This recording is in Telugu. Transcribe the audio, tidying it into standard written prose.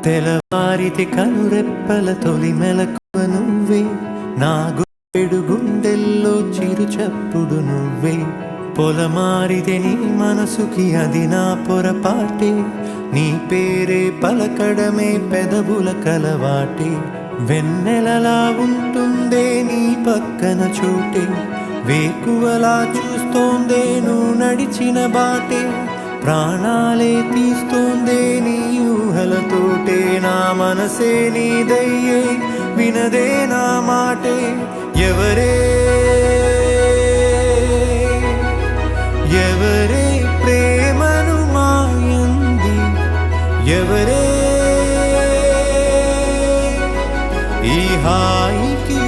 తెలవారితి కనురెప్పల తొలి మెలకువ నువ్వే, నా గుప్పెడు గుండెల్లో చిరు చప్పుడు నువ్వే. పొలమారితే నీ మనసుకి అది నా పొరపాటే, నీ పేరే పలకడమే పెదవుల కలవాటే. వెన్నెలలా ఉంటుందే నీ పక్కన చోటే, వేకువలా చూస్తోందే నువ్వు నడిచిన బాటే. ప్రాణాలే తీస్తోందే నీ ఊహలతోటే, నా మనసే నీదయ్యే వినదే నా మాటే. ఎవరే ఎవరే ప్రేమను మాయంది, ఎవరే ఈ హాయికి